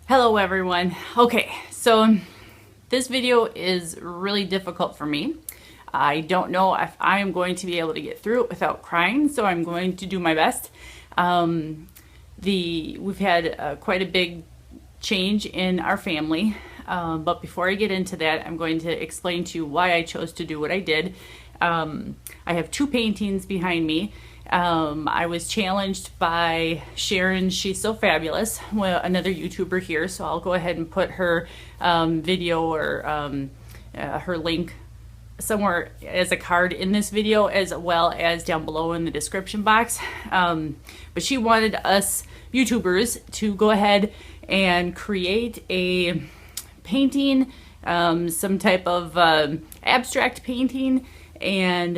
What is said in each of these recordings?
Hello everyone. Okay, so this video is really difficult for me. I don't know if I am going to be able to get through it without crying, so I'm going to do my best. We've had quite a big change in our family, but before I get into that, I'm going to explain to you why I chose to do what I did. I have two paintings behind me. I was challenged by Sharon. She's so fabulous, well, another YouTuber here, so I'll go ahead and put her video or her link somewhere as a card in this video, as well as down below in the description box. But she wanted us YouTubers to go ahead and create a painting, some type of abstract painting, and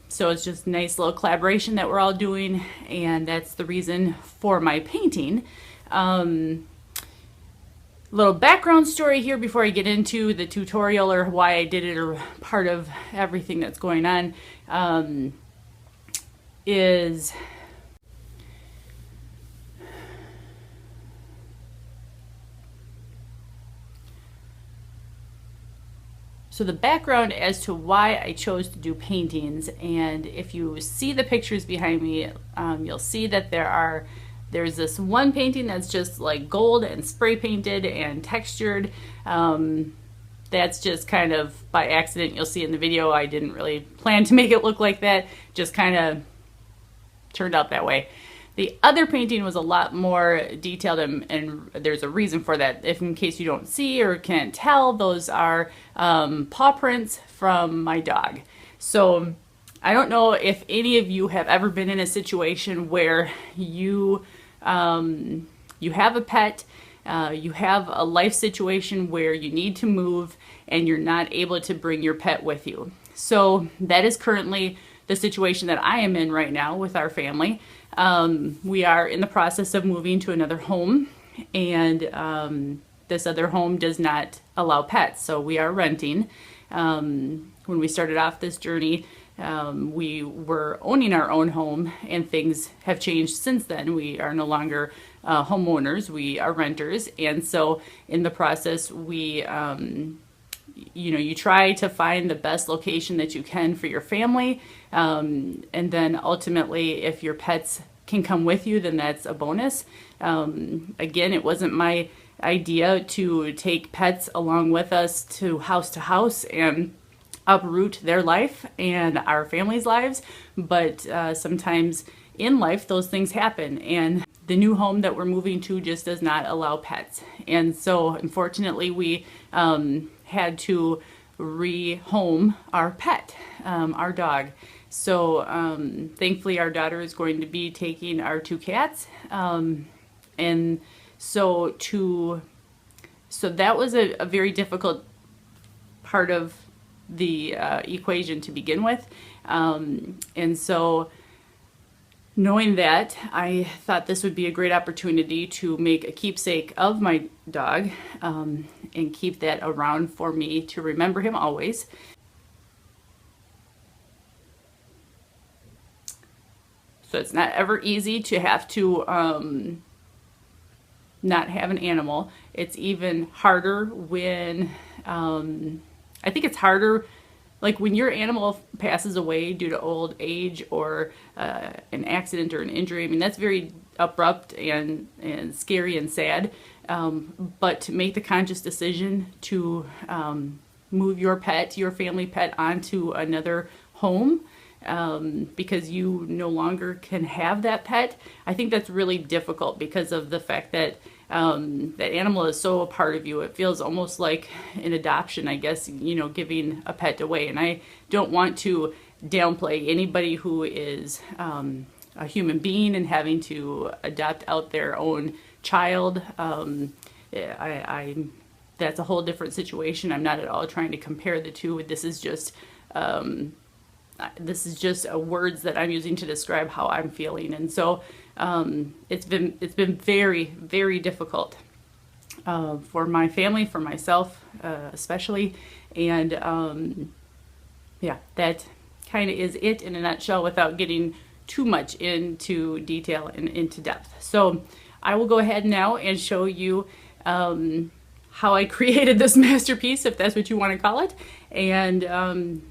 so it's just a nice little collaboration that we're all doing, and that's the reason for my painting. Little background story here before I get into the tutorial or why I did it or part of everything that's going on, is so the background as to why I chose to do paintings, and if you see the pictures behind me, you'll see that there's this one painting that's just like gold and spray painted and textured. That's just kind of by accident. You'll see in the video, I didn't really plan to make it look like that, just kind of turned out that way. The other painting was a lot more detailed, and there's a reason for that. If in case you don't see or can't tell, those are paw prints from my dog. So I don't know if any of you have ever been in a situation where you have a pet, you have a life situation where you need to move and you're not able to bring your pet with you. So that is currently the situation that I am in right now with our family. We are in the process of moving to another home, and this other home does not allow pets, so we are renting. When we started off this journey, we were owning our own home, and things have changed since then. We are no longer homeowners, we are renters, and so in the process, you try to find the best location that you can for your family, and then ultimately, if your pets can come with you, then that's a bonus. Again, it wasn't my idea to take pets along with us to house and uproot their life and our family's lives, but sometimes in life those things happen, and the new home that we're moving to just does not allow pets. And so unfortunately we had to rehome our pet, our dog. So thankfully our daughter is going to be taking our two cats, and so that was a very difficult part of the equation to begin with, and so knowing that, I thought this would be a great opportunity to make a keepsake of my dog, and keep that around for me to remember him always. So it's not ever easy to have to not have an animal. It's even harder when, I think it's harder like when your animal passes away due to old age or an accident or an injury. I mean, that's very abrupt and scary and sad. But to make the conscious decision to move your pet, your family pet, onto another home, because you no longer can have that pet, I think that's really difficult because of the fact that that animal is so a part of you. It feels almost like an adoption, I guess, giving a pet away. And I don't want to downplay anybody who is a human being and having to adopt out their own child. That's a whole different situation. I'm not at all trying to compare the two. This is just words that I'm using to describe how I'm feeling, and so it's been very, very difficult for my family, for myself especially, and yeah, that kind of is it in a nutshell without getting too much into detail and into depth. So I will go ahead now and show you how I created this masterpiece, if that's what you want to call it. And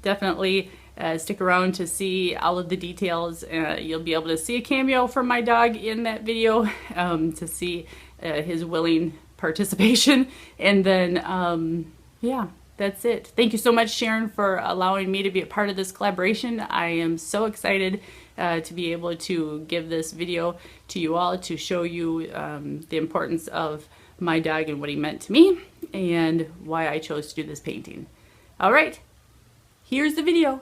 definitely stick around to see all of the details. You'll be able to see a cameo from my dog in that video, to see his willing participation. And then, yeah, that's it. Thank you so much, Sharon, for allowing me to be a part of this collaboration. I am so excited to be able to give this video to you all, to show you the importance of my dog and what he meant to me, and why I chose to do this painting. All right, here's the video.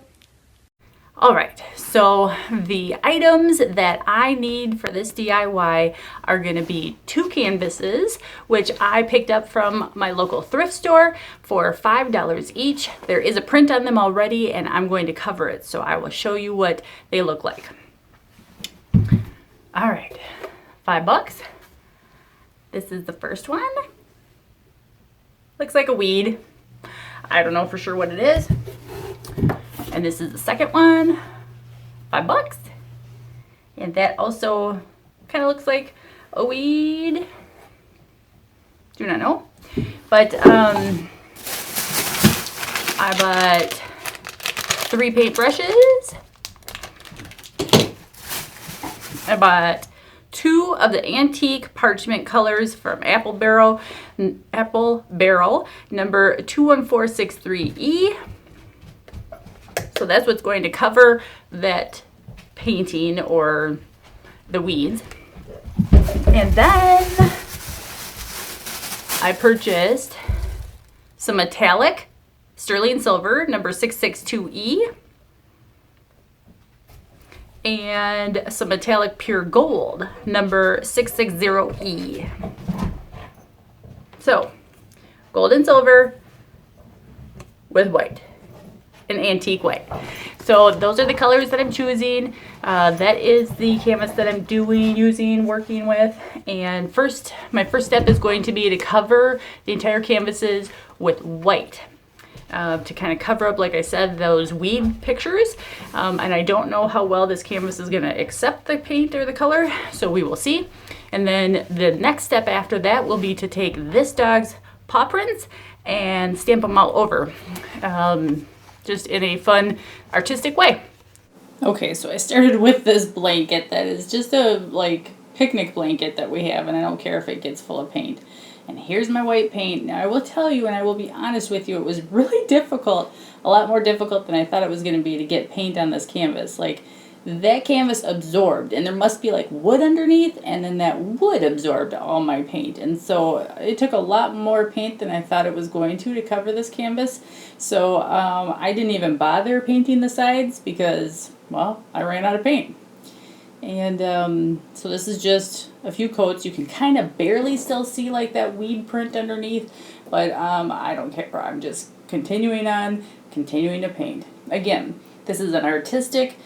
All right, so the items that I need for this DIY are going to be 2 canvases, which I picked up from my local thrift store for $5 each. There is a print on them already, and I'm going to cover it, so I will show you what they look like. All right, $5. This is the first one. Looks like a weed. I don't know for sure what it is. And this is the second one, $5. And that also kind of looks like a weed. Do not know. But I bought 3 paintbrushes. I bought 2 of the antique parchment colors from Apple Barrel number 21463E. So that's what's going to cover that painting, or the weeds. And then I purchased some metallic sterling silver number 662E, and some metallic pure gold number 660E. So gold and silver with white, an antique white. So those are the colors that I'm choosing. That is the canvas that I'm working with. And my first step is going to be to cover the entire canvases with white. To kind of cover up, like I said, those weed pictures. And I don't know how well this canvas is going to accept the paint or the color, so we will see. And then the next step after that will be to take this dog's paw prints and stamp them all over, just in a fun, artistic way. Okay, so I started with this blanket that is just a picnic blanket that we have, and I don't care if it gets full of paint. And here's my white paint. Now I will tell you, and I will be honest with you, it was really difficult, a lot more difficult than I thought it was going to be, to get paint on this canvas. Like, that canvas absorbed, and there must be like wood underneath, and then that wood absorbed all my paint. And so it took a lot more paint than I thought it was going to cover this canvas. So I didn't even bother painting the sides because, well, I ran out of paint. And so this is just a few coats. You can kind of barely still see like that weed print underneath, but I don't care. I'm just continuing to paint. Again, this is an artistic,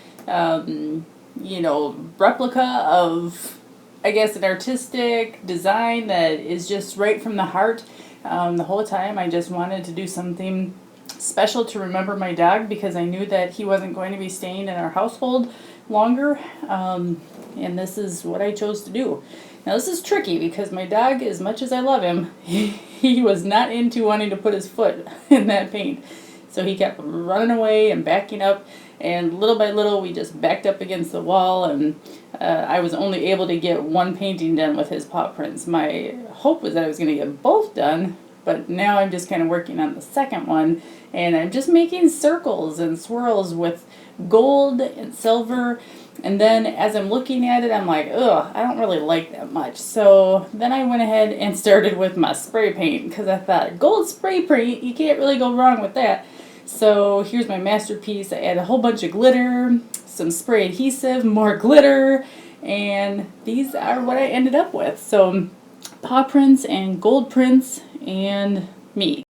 replica of, I guess, an artistic design that is just right from the heart. The whole time I just wanted to do something special to remember my dog, because I knew that he wasn't going to be staying in our household longer, and this is what I chose to do. Now this is tricky because my dog, as much as I love him, he was not into wanting to put his foot in that paint. So he kept running away and backing up, and little by little we just backed up against the wall, and I was only able to get one painting done with his paw prints. My hope was that I was going to get both done, but now I'm just kind of working on the second one, and I'm just making circles and swirls with gold and silver. And then as I'm looking at it, I'm like, ugh, I don't really like that much. So then I went ahead and started with my spray paint, because I thought, gold spray paint, you can't really go wrong with that. So here's my masterpiece. I add a whole bunch of glitter, some spray adhesive, more glitter, and these are what I ended up with. So paw prints and gold prints and me.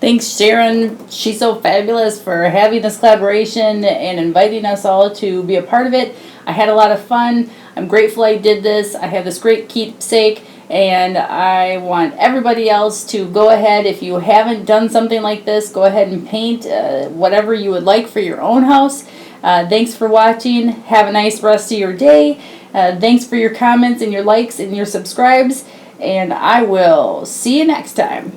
Thanks, Sharon. She's so fabulous for having this collaboration and inviting us all to be a part of it. I had a lot of fun. I'm grateful I did this. I have this great keepsake, and I want everybody else to go ahead. If you haven't done something like this, go ahead and paint whatever you would like for your own house. Thanks for watching. Have a nice rest of your day. Thanks for your comments and your likes and your subscribes. and I will see you next time.